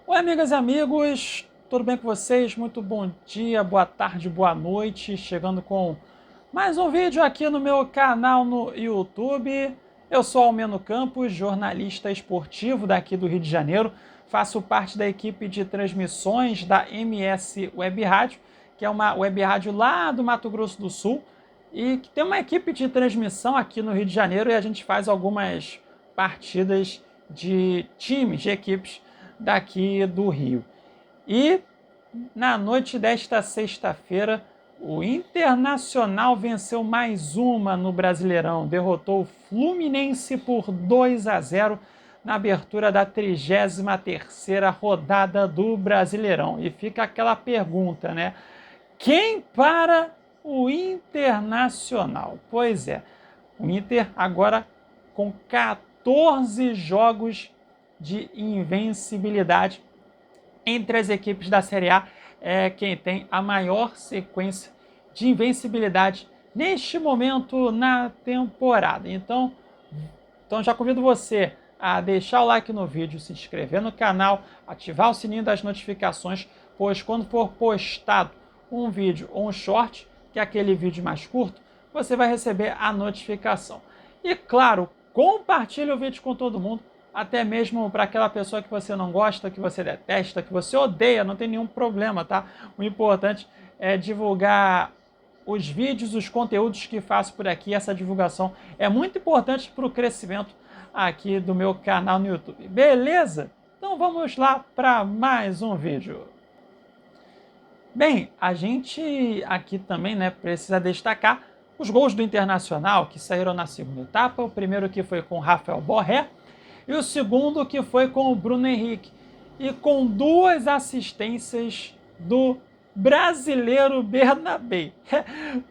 Oi, amigas e amigos, tudo bem com vocês? Muito bom dia, boa tarde, boa noite. Chegando com mais um vídeo aqui no meu canal no YouTube. Eu sou Almeno Campos, jornalista esportivo daqui do Rio de Janeiro. Faço parte da equipe de transmissões da MS Web Rádio, que é uma web rádio lá do Mato Grosso do Sul, e que tem uma equipe de transmissão aqui no Rio de Janeiro e a gente faz algumas partidas de times, de equipes daqui do Rio. E na noite desta sexta-feira, o Internacional venceu mais uma no Brasileirão, derrotou o Fluminense por 2-0 na abertura da 33ª rodada do Brasileirão. E fica aquela pergunta, né? Quem para o Internacional? Pois é, o Inter agora com 14 jogos de invencibilidade entre as equipes da Série A, é quem tem a maior sequência de invencibilidade neste momento na temporada. Então já convido você a deixar o like no vídeo, se inscrever no canal, ativar o sininho das notificações, pois quando for postado um vídeo ou um short, que é aquele vídeo mais curto, você vai receber a notificação. E claro, compartilhe o vídeo com todo mundo, até mesmo para aquela pessoa que você não gosta, que você detesta, que você odeia, não tem nenhum problema, tá? O importante é divulgar os vídeos, os conteúdos que faço por aqui. Essa divulgação é muito importante para o crescimento aqui do meu canal no YouTube. Beleza? Então vamos lá para mais um vídeo. Bem, a gente aqui também, né, precisa destacar os gols do Internacional que saíram na segunda etapa. O primeiro que foi com Rafael Borré e o segundo que foi com o Bruno Henrique. E com duas assistências do brasileiro Bernabé.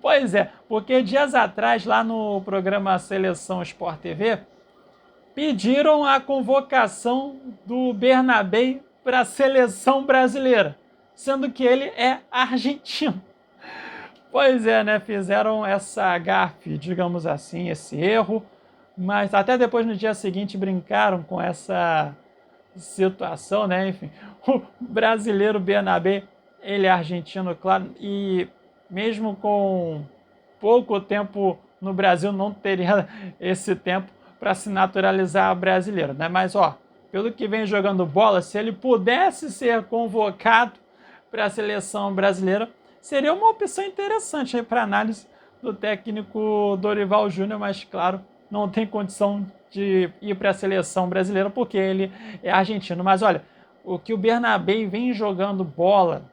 Pois é, porque dias atrás, lá no programa Seleção Sport TV, pediram a convocação do Bernabé para a seleção brasileira, sendo que ele é argentino. Pois é, né? Fizeram essa gafe, digamos assim, esse erro, mas até depois no dia seguinte brincaram com essa situação, né? Enfim, o brasileiro Bernabé, ele é argentino, claro, e mesmo com pouco tempo no Brasil, não teria esse tempo para se naturalizar brasileiro, né? Mas, ó, pelo que vem jogando bola, se ele pudesse ser convocado para a seleção brasileira, seria uma opção interessante para análise do técnico Dorival Júnior, mas, claro, não tem condição de ir para a seleção brasileira porque ele é argentino. Mas olha, o que o Bernabé vem jogando bola,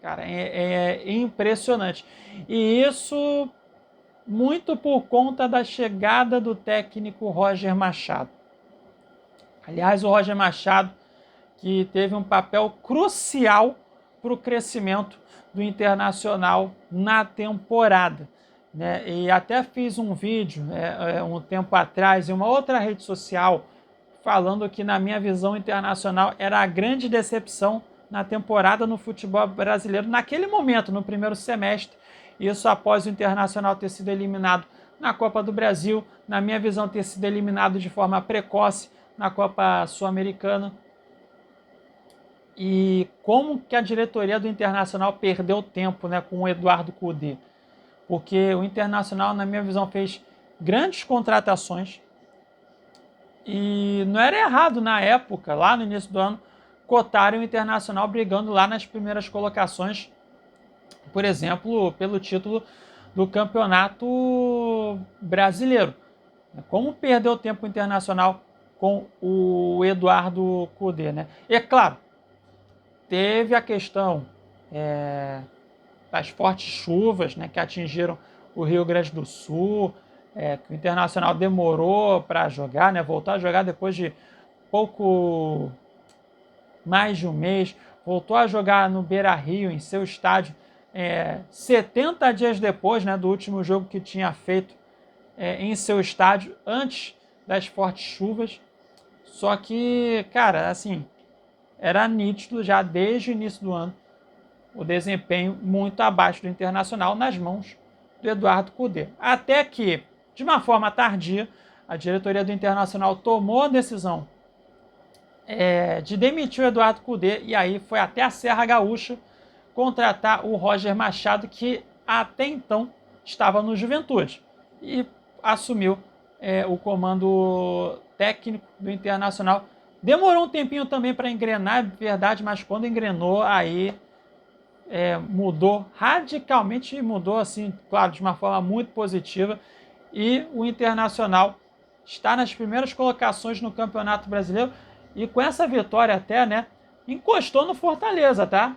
cara, é impressionante. E isso muito por conta da chegada do técnico Roger Machado. Aliás, o Roger Machado, que teve um papel crucial para o crescimento do Internacional na temporada, né? E até fiz um vídeo um tempo atrás em uma outra rede social falando que, na minha visão, o Internacional era a grande decepção na temporada no futebol brasileiro naquele momento, no primeiro semestre. Isso após o Internacional ter sido eliminado na Copa do Brasil, na minha visão, ter sido eliminado de forma precoce na Copa Sul-Americana. E como que a diretoria do Internacional perdeu tempo, né, com o Eduardo Cudê. Porque o Internacional, na minha visão, fez grandes contratações e não era errado na época, lá no início do ano, cotarem o Internacional brigando lá nas primeiras colocações, por exemplo, pelo título do Campeonato Brasileiro. Como perdeu tempo o Internacional com o Eduardo Cudê, né? E é claro, teve a questão das fortes chuvas, né, que atingiram o Rio Grande do Sul, que o Internacional demorou para jogar, né, voltar a jogar depois de pouco mais de um mês, voltou a jogar no Beira-Rio, em seu estádio, 70 dias depois, né, do último jogo que tinha feito em seu estádio, antes das fortes chuvas. Só que, cara, assim, era nítido já desde o início do ano o desempenho muito abaixo do Internacional nas mãos do Eduardo Cudê. Até que, de uma forma tardia, a diretoria do Internacional tomou a decisão de demitir o Eduardo Cudê, e aí foi até a Serra Gaúcha contratar o Roger Machado, que até então estava no Juventude, e assumiu o comando técnico do Internacional. Demorou um tempinho também para engrenar, é verdade, mas quando engrenou, aí mudou radicalmente, mudou assim, claro, de uma forma muito positiva, e o Internacional está nas primeiras colocações no Campeonato Brasileiro, e com essa vitória até, né, encostou no Fortaleza, tá?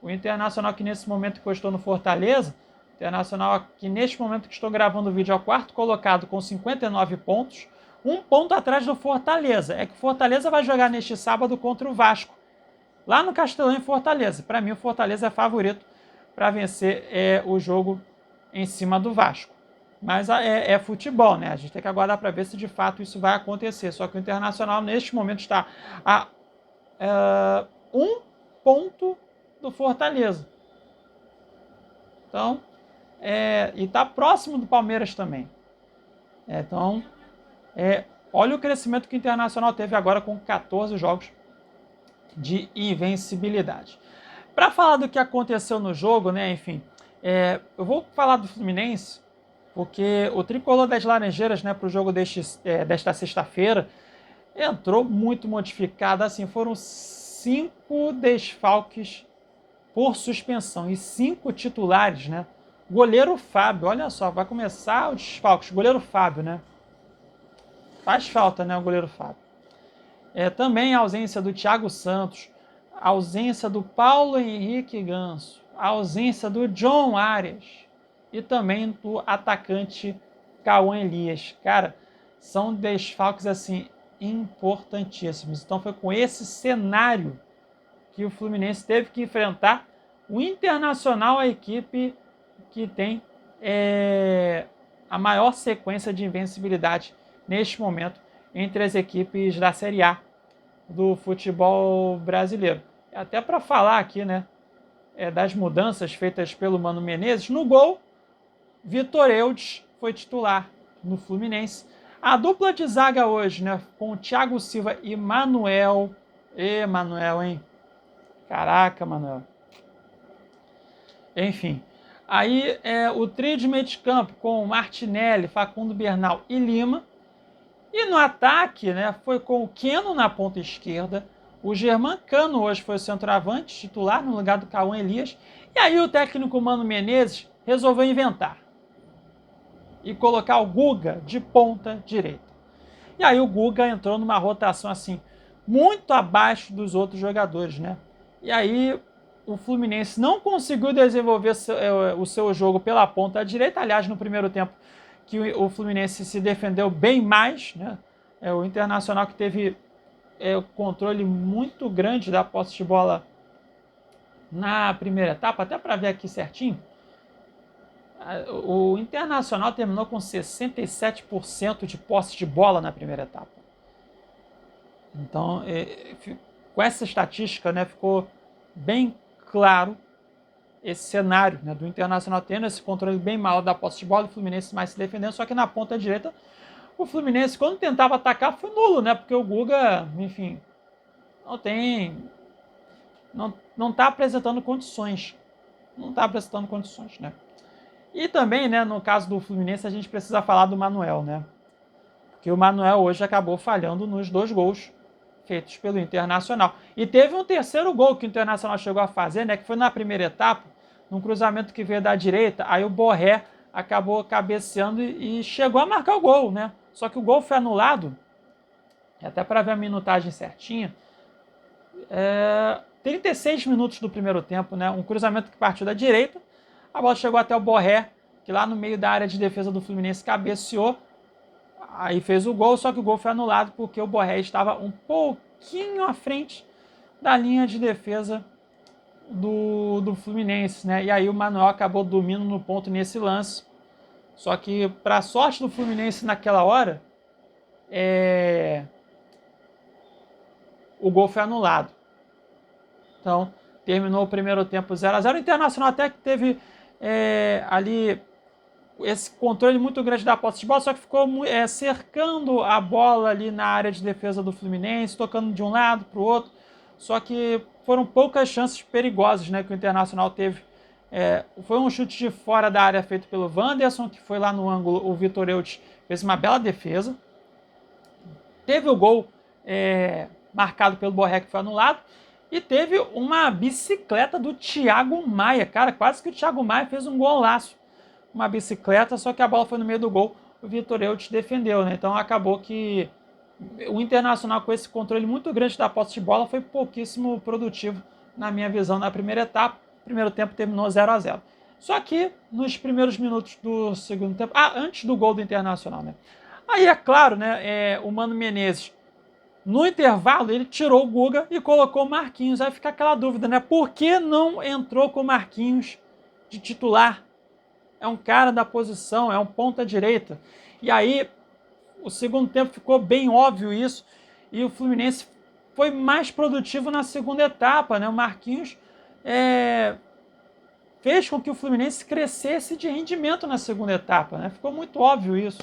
O Internacional que nesse momento encostou no Fortaleza, Internacional que neste momento que estou gravando o vídeo é o quarto colocado com 59 pontos, um ponto atrás do Fortaleza. É que o Fortaleza vai jogar neste sábado contra o Vasco, lá no Castelão, em Fortaleza. Para mim, o Fortaleza é favorito para vencer o jogo em cima do Vasco. Mas é futebol, né? A gente tem que aguardar para ver se de fato isso vai acontecer. Só que o Internacional, neste momento, está a um ponto do Fortaleza. Então, e está próximo do Palmeiras também. Então, olha o crescimento que o Internacional teve agora com 14 jogos de invencibilidade. Para falar do que aconteceu no jogo, né, enfim, eu vou falar do Fluminense, porque o tricolor das Laranjeiras, né, para o jogo desta sexta-feira, entrou muito modificado, assim, foram 5 desfalques por suspensão e 5 titulares, né? Goleiro Fábio, olha só, vai começar os desfalques, goleiro Fábio, né? Faz falta, né, o goleiro Fábio. Também a ausência do Thiago Santos, a ausência do Paulo Henrique Ganso, a ausência do John Arias e também do atacante Cauã Elias. Cara, são desfalques assim importantíssimos. Então foi com esse cenário que o Fluminense teve que enfrentar o Internacional, a equipe que tem a maior sequência de invencibilidade neste momento entre as equipes da Série A do futebol brasileiro. Até para falar aqui, né, das mudanças feitas pelo Mano Menezes, no gol, Vitor Eudes foi titular no Fluminense. A dupla de zaga hoje, né, com o Thiago Silva e Manuel. Manuel, hein? Caraca, Manuel. Enfim. Aí o trio de meio de campo com Martinelli, Facundo Bernal e Lima. E no ataque, né, foi com o Keno na ponta esquerda. O Germán Cano hoje foi o centroavante titular no lugar do Cauã Elias. E aí o técnico Mano Menezes resolveu inventar e colocar o Guga de ponta direita. E aí o Guga entrou numa rotação assim muito abaixo dos outros jogadores, né? E aí o Fluminense não conseguiu desenvolver o seu jogo pela ponta direita. Aliás, no primeiro tempo que o Fluminense se defendeu bem mais, né? O Internacional que teve controle muito grande da posse de bola na primeira etapa, até para ver aqui certinho. O Internacional terminou com 67% de posse de bola na primeira etapa. Então, com essa estatística, né, ficou bem claro esse cenário, né, do Internacional tendo esse controle bem mal da posse de bola, o Fluminense mais se defendendo, só que na ponta direita, o Fluminense, quando tentava atacar, foi nulo, né, porque o Guga, enfim, não está apresentando condições. Não está apresentando condições, né. E também, né, no caso do Fluminense, a gente precisa falar do Manuel, né, porque o Manuel hoje acabou falhando nos 2 gols feitos pelo Internacional. E teve um terceiro gol que o Internacional chegou a fazer, né, que foi na primeira etapa, num cruzamento que veio da direita, aí o Borré acabou cabeceando e chegou a marcar o gol, né? Só que o gol foi anulado, até para ver a minutagem certinha, 36 minutos do primeiro tempo, né? Um cruzamento que partiu da direita, a bola chegou até o Borré, que lá no meio da área de defesa do Fluminense cabeceou, aí fez o gol, só que o gol foi anulado porque o Borré estava um pouquinho à frente da linha de defesa do Fluminense, né? E aí o Manuel acabou dormindo no ponto nesse lance. Só que, para a sorte do Fluminense naquela hora, o gol foi anulado. Então, terminou o primeiro tempo 0-0. O Internacional até que teve ali esse controle muito grande da posse de bola, só que ficou cercando a bola ali na área de defesa do Fluminense, tocando de um lado para o outro, só que foram poucas chances perigosas, né, que o Internacional teve. Foi um chute de fora da área feito pelo Wanderson, que foi lá no ângulo, o Vitor Eudes fez uma bela defesa. Teve o gol marcado pelo Borré, que foi anulado, e teve uma bicicleta do Thiago Maia, cara, quase que o Thiago Maia fez um golaço. Uma bicicleta, só que a bola foi no meio do gol, o Vitor Eudes defendeu, né? Então acabou que o Internacional, com esse controle muito grande da posse de bola, foi pouquíssimo produtivo, na minha visão, na primeira etapa. O primeiro tempo terminou 0-0. Só que nos primeiros minutos do segundo tempo, antes do gol do Internacional, né? Aí é claro, né? O Mano Menezes, no intervalo, ele tirou o Guga e colocou o Marquinhos. Aí fica aquela dúvida, né? Por que não entrou com o Marquinhos de titular? É um cara da posição, é um ponta-direita. E aí, o segundo tempo ficou bem óbvio isso, e o Fluminense foi mais produtivo na segunda etapa, né? O Marquinhos fez com que o Fluminense crescesse de rendimento na segunda etapa, né? Ficou muito óbvio isso.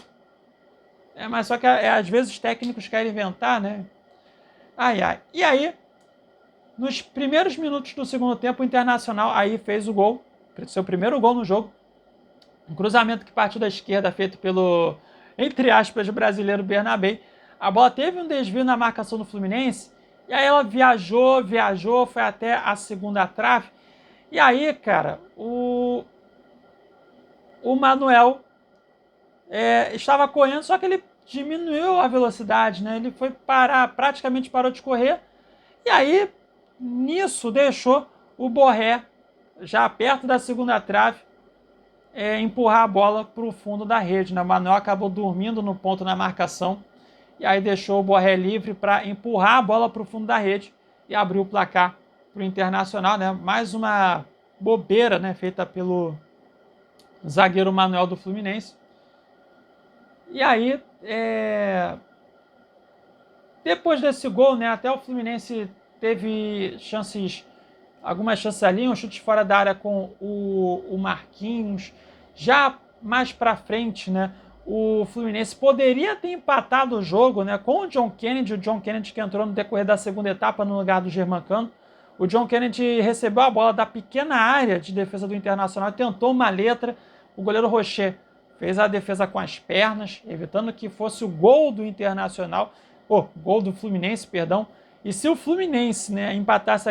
Mas só que às vezes os técnicos querem inventar, né? E aí, nos primeiros minutos do segundo tempo, o Internacional aí fez o gol, seu primeiro gol no jogo. Um cruzamento que partiu da esquerda, feito pelo, entre aspas, brasileiro Bernabé. A bola teve um desvio na marcação do Fluminense, e aí ela viajou, foi até a segunda trave. E aí, cara, o Manuel estava correndo, só que ele diminuiu a velocidade, né? Ele foi praticamente parou de correr. E aí, nisso, deixou o Borré, já perto da segunda trave, empurrar a bola para o fundo da rede, né? O Manuel acabou dormindo no ponto na marcação, e aí deixou o Borré livre para empurrar a bola para o fundo da rede e abriu o placar para o Internacional, né? Mais uma bobeira, né, feita pelo zagueiro Manuel do Fluminense. E aí, depois desse gol, né, até o Fluminense teve algumas chances ali, um chute fora da área com o Marquinhos. Já mais para frente, né, o Fluminense poderia ter empatado o jogo, né, com o John Kennedy que entrou no decorrer da segunda etapa no lugar do Germancano. O John Kennedy recebeu a bola da pequena área de defesa do Internacional, tentou uma letra, o goleiro Rocher fez a defesa com as pernas, evitando que fosse o gol do Internacional, gol do Fluminense, perdão. E se o Fluminense, né, empatasse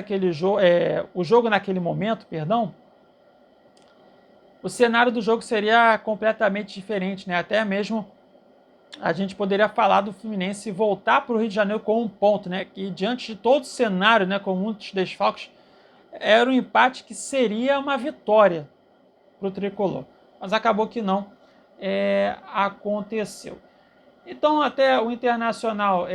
o jogo naquele momento, o cenário do jogo seria completamente diferente, né? Até mesmo a gente poderia falar do Fluminense voltar para o Rio de Janeiro com um ponto, né? Que diante de todo o cenário, né, com muitos desfalques, era um empate que seria uma vitória para o Tricolor. Mas acabou que não aconteceu. Então, até o Internacional,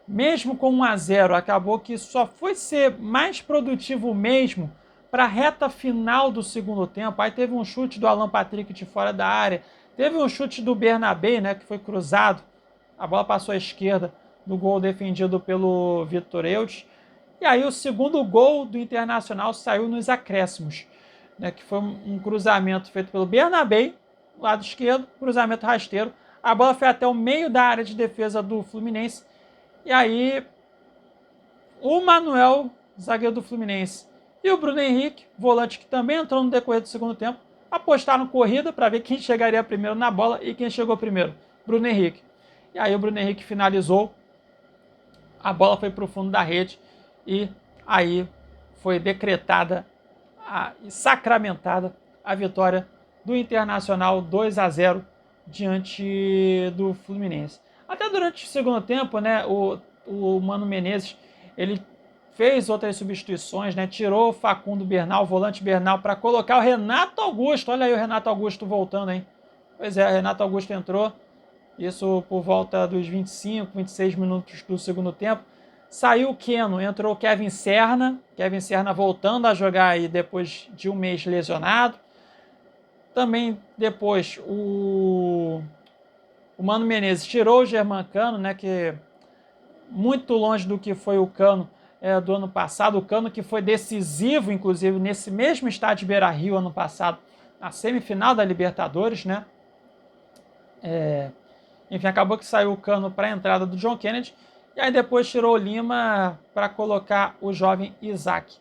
mesmo com 1-0, acabou que só foi ser mais produtivo mesmo para a reta final do segundo tempo. Aí teve um chute do Alan Patrick de fora da área, teve um chute do Bernabé, né, que foi cruzado, a bola passou à esquerda do gol defendido pelo Vitor Eudes. E aí o segundo gol do Internacional saiu nos acréscimos, né, que foi um cruzamento feito pelo Bernabé, lado esquerdo, cruzamento rasteiro. A bola foi até o meio da área de defesa do Fluminense. E aí o Manuel, zagueiro do Fluminense, e o Bruno Henrique, volante que também entrou no decorrer do segundo tempo, apostaram corrida para ver quem chegaria primeiro na bola, e quem chegou primeiro? Bruno Henrique. E aí o Bruno Henrique finalizou, a bola foi para o fundo da rede, e aí foi decretada e sacramentada a vitória do Internacional 2-0 diante do Fluminense. Até durante o segundo tempo, né, o Mano Menezes, ele fez outras substituições, né, tirou o Facundo Bernal, o volante Bernal, para colocar o Renato Augusto. Olha aí o Renato Augusto voltando, hein? Pois é, o Renato Augusto entrou, isso por volta dos 25, 26 minutos do segundo tempo. Saiu o Keno, entrou o Kevin Serna voltando a jogar aí depois de um mês lesionado. Também depois o Mano Menezes tirou o Germancano, né, que muito longe do que foi o Cano do ano passado. O Cano que foi decisivo, inclusive, nesse mesmo estádio Beira-Rio ano passado, na semifinal da Libertadores, né? Enfim, acabou que saiu o Cano para a entrada do John Kennedy, e aí depois tirou o Lima para colocar o jovem Isaac.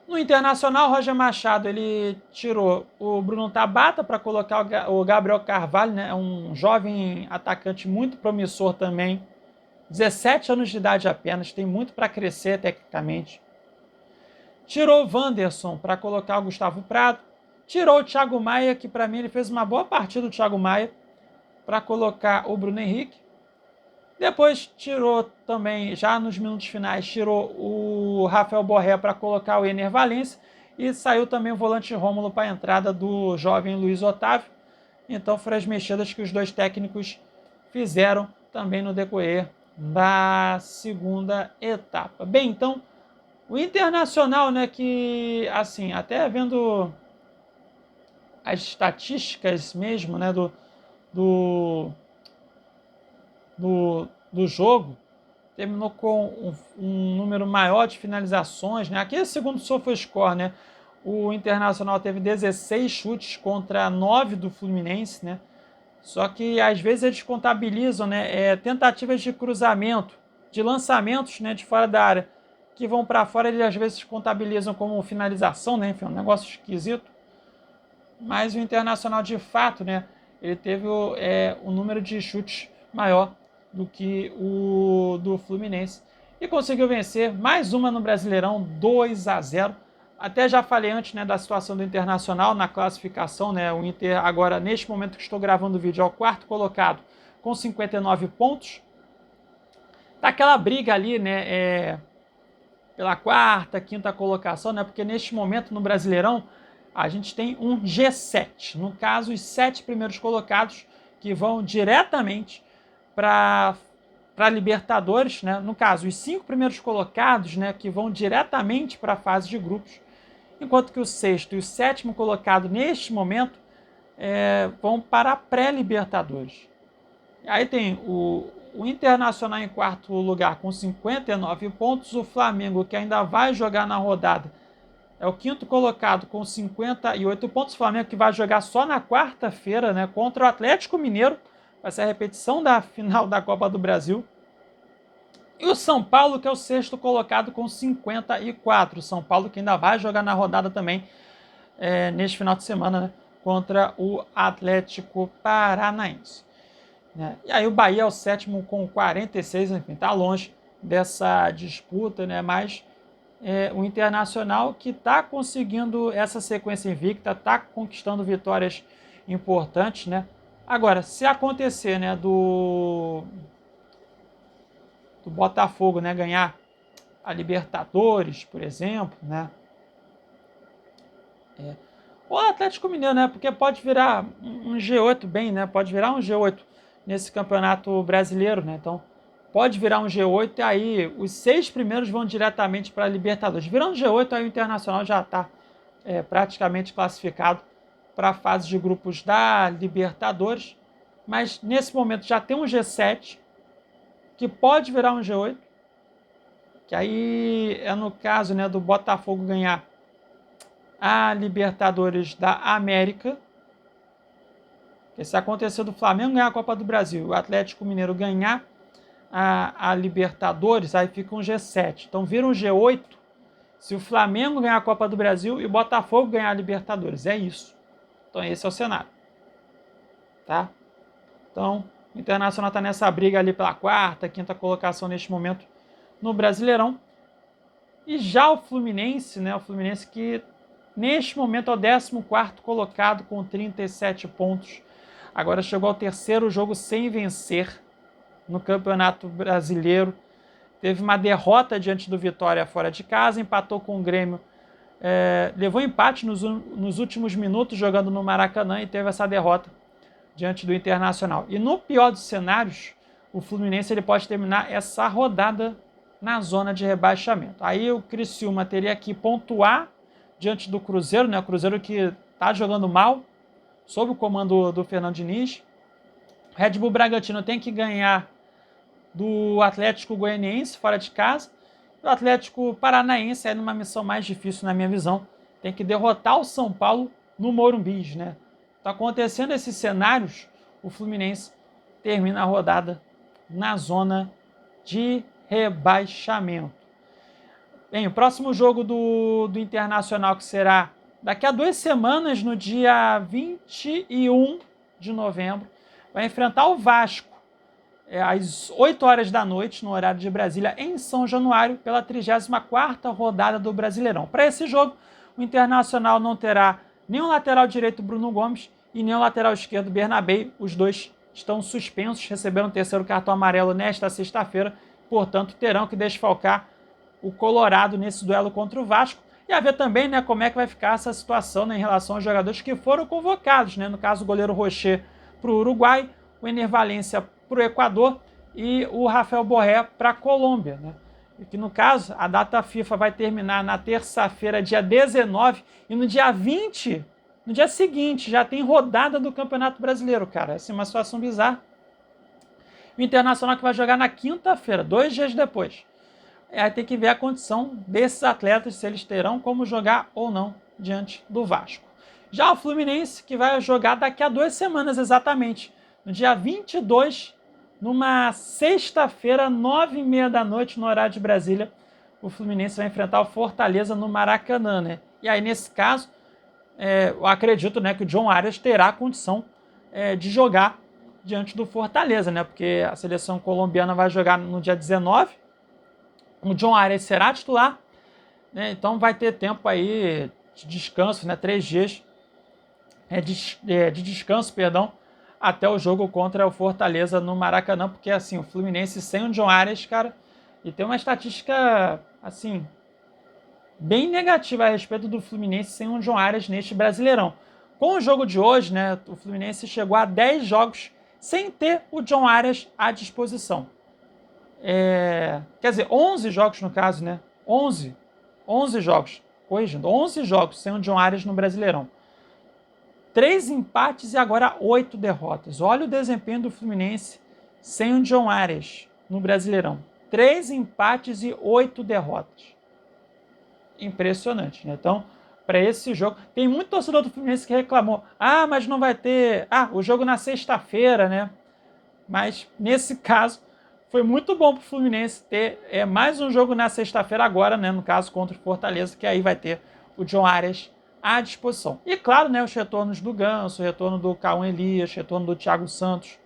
No Internacional, o Roger Machado ele tirou o Bruno Tabata para colocar o Gabriel Carvalho, né? É um jovem atacante muito promissor também, 17 anos de idade apenas, tem muito para crescer tecnicamente. Tirou o Wanderson para colocar o Gustavo Prado, tirou o Thiago Maia, que para mim ele fez uma boa partida, o Thiago Maia, para colocar o Bruno Henrique. Depois tirou também, já nos minutos finais, tirou o Rafael Borré para colocar o Ener Valencia e saiu também o volante Rômulo para a entrada do jovem Luiz Otávio. Então foram as mexidas que os dois técnicos fizeram também no decorrer da segunda etapa. Bem, então, o Internacional, né, que, assim, até vendo as estatísticas mesmo, né, do jogo, terminou com um número maior de finalizações, né? Aqui é segundo o SofaScore, né? O Internacional teve 16 chutes contra 9 do Fluminense, né? Só que às vezes eles contabilizam, né, tentativas de cruzamento, de lançamentos, né, de fora da área, que vão para fora, eles às vezes contabilizam como finalização, né? Enfim, um negócio esquisito. Mas o Internacional, de fato, né, ele teve um número de chutes maior do que o do Fluminense e conseguiu vencer mais uma no Brasileirão, 2-0. Até já falei antes, né, da situação do Internacional na classificação, né? O Inter agora, neste momento que estou gravando o vídeo, é o quarto colocado com 59 pontos. Tá aquela briga ali, né, pela quarta, quinta colocação, né? Porque neste momento no Brasileirão a gente tem um G7. No caso, os 7 primeiros colocados que vão diretamente para Libertadores, né? No caso, os 5 primeiros colocados, né, que vão diretamente para a fase de grupos, enquanto que o sexto e o sétimo colocado neste momento vão para a pré-Libertadores. Aí tem o Internacional em quarto lugar com 59 pontos, o Flamengo, que ainda vai jogar na rodada, é o quinto colocado com 58 pontos, o Flamengo que vai jogar só na quarta-feira, né, contra o Atlético Mineiro, vai ser a repetição da final da Copa do Brasil. E o São Paulo, que é o sexto colocado com 54. O São Paulo que ainda vai jogar na rodada também neste final de semana, né, contra o Atlético Paranaense. Né? E aí o Bahia é o sétimo com 46, enfim, está longe dessa disputa, né? Mas o Internacional que está conseguindo essa sequência invicta, está conquistando vitórias importantes, né? Agora, se acontecer, né, do Botafogo, né, ganhar a Libertadores, por exemplo, né? Ou o Atlético Mineiro, né? Porque pode virar um G8 bem, né? Pode virar um G8 nesse campeonato brasileiro, né? Então, pode virar um G8 e aí os 6 primeiros vão diretamente para a Libertadores. Virando G8, aí o Internacional já está praticamente classificado para a fase de grupos da Libertadores. Mas nesse momento já tem um G7 que pode virar um G8, que aí é no caso, né, do Botafogo ganhar a Libertadores da América. Porque se acontecer do Flamengo ganhar a Copa do Brasil, o Atlético Mineiro ganhar a Libertadores, aí fica um G7. Então vira um G8 se o Flamengo ganhar a Copa do Brasil e o Botafogo ganhar a Libertadores. É isso. Então esse é o cenário. Tá? Então o Internacional está nessa briga ali pela quarta, quinta colocação neste momento no Brasileirão. E já o Fluminense, né? O Fluminense que neste momento é o 14º colocado com 37 pontos. Agora chegou ao terceiro jogo sem vencer no Campeonato Brasileiro. Teve uma derrota diante do Vitória fora de casa, empatou com o Grêmio, levou empate nos últimos minutos jogando no Maracanã e teve essa derrota diante do Internacional. E no pior dos cenários, o Fluminense ele pode terminar essa rodada na zona de rebaixamento. Aí o Criciúma teria que pontuar diante do Cruzeiro, né? O Cruzeiro que está jogando mal, sob o comando do Fernando Diniz. O Red Bull Bragantino tem que ganhar do Atlético Goianiense fora de casa. O Atlético Paranaense é numa missão mais difícil na minha visão. Tem que derrotar o São Paulo no Morumbi, né? Tá acontecendo esses cenários, o Fluminense termina a rodada na zona de rebaixamento. Bem, o próximo jogo do Internacional, que será daqui a 2 semanas, no dia 21 de novembro, vai enfrentar o Vasco, às 8 horas da noite, no horário de Brasília, em São Januário, pela 34ª rodada do Brasileirão. Para esse jogo, o Internacional não terá nem o lateral direito Bruno Gomes e nem o lateral esquerdo Bernabei. Os dois estão suspensos, receberam o 3º cartão amarelo nesta sexta-feira, portanto terão que desfalcar o Colorado nesse duelo contra o Vasco. E a ver também, né, como é que vai ficar essa situação, né, em relação aos jogadores que foram convocados, né? No caso, o goleiro Rocher para o Uruguai, o Ener Valencia para o Equador e o Rafael Borré para a Colômbia, né? E que, no caso, a data FIFA vai terminar na terça-feira, dia 19, e no dia 20, no dia seguinte, já tem rodada do Campeonato Brasileiro, cara. Essa é uma situação bizarra. O Internacional que vai jogar na quinta-feira, 2 dias depois. Aí tem que ver a condição desses atletas, se eles terão como jogar ou não diante do Vasco. Já o Fluminense, que vai jogar daqui a 2 semanas exatamente, no dia 22, numa sexta-feira, 9h30 da noite, no horário de Brasília, o Fluminense vai enfrentar o Fortaleza no Maracanã, né? E aí, nesse caso, eu acredito, né, que o John Arias terá condição de jogar diante do Fortaleza, né? Porque a seleção colombiana vai jogar no dia 19, o John Arias será titular, né? Então vai ter tempo aí de descanso, né? 3 dias de descanso, perdão, até o jogo contra o Fortaleza no Maracanã, porque assim, o Fluminense sem o John Arias, cara, e tem uma estatística, assim, bem negativa a respeito do Fluminense sem o John Arias neste Brasileirão. Com o jogo de hoje, né, o Fluminense chegou a 10 jogos sem ter o John Arias à disposição. Quer dizer, 11 jogos no caso, né? 11 jogos, corrigindo, 11 jogos sem o John Arias no Brasileirão. 3 empates e agora 8 derrotas. Olha o desempenho do Fluminense sem o John Arias no Brasileirão. 3 empates e 8 derrotas. Impressionante, né? Então, para esse jogo, tem muito torcedor do Fluminense que reclamou: ah, mas não vai ter... o jogo na sexta-feira, né? Mas, nesse caso, foi muito bom para o Fluminense ter mais um jogo na sexta-feira agora, né? No caso, contra o Fortaleza, que aí vai ter o John Arias à disposição. E, claro, né, os retornos do Ganso, o retorno do Cauã Elias, o retorno do Thiago Santos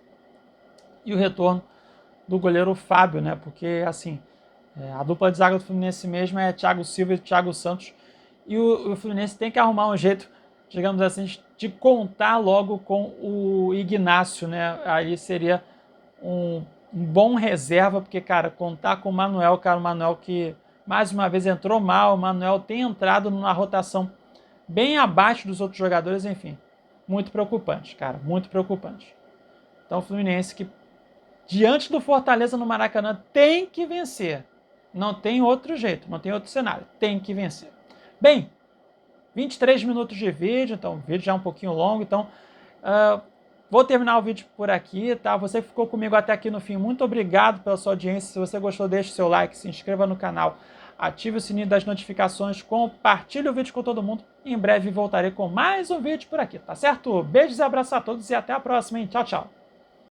e o retorno do goleiro Fábio, né? Porque, assim, a dupla de zaga do Fluminense mesmo é Thiago Silva e Thiago Santos. E o Fluminense tem que arrumar um jeito, digamos assim, de contar logo com o Ignacio, né? Aí seria um bom reserva, porque, cara, contar com o Manuel, cara, o Manuel que mais uma vez entrou mal, o Manuel tem entrado numa rotação bem abaixo dos outros jogadores, enfim, muito preocupante, cara, muito preocupante. Então o Fluminense que, diante do Fortaleza no Maracanã, tem que vencer. Não tem outro jeito, não tem outro cenário, tem que vencer. Bem, 23 minutos de vídeo, então o vídeo já é um pouquinho longo, então vou terminar o vídeo por aqui, tá? Você que ficou comigo até aqui no fim, muito obrigado pela sua audiência. Se você gostou, deixe seu like, se inscreva no canal, ative o sininho das notificações, compartilhe o vídeo com todo mundo. Em breve voltarei com mais um vídeo por aqui, tá certo? Beijos e abraços a todos e até a próxima, hein? Tchau, tchau!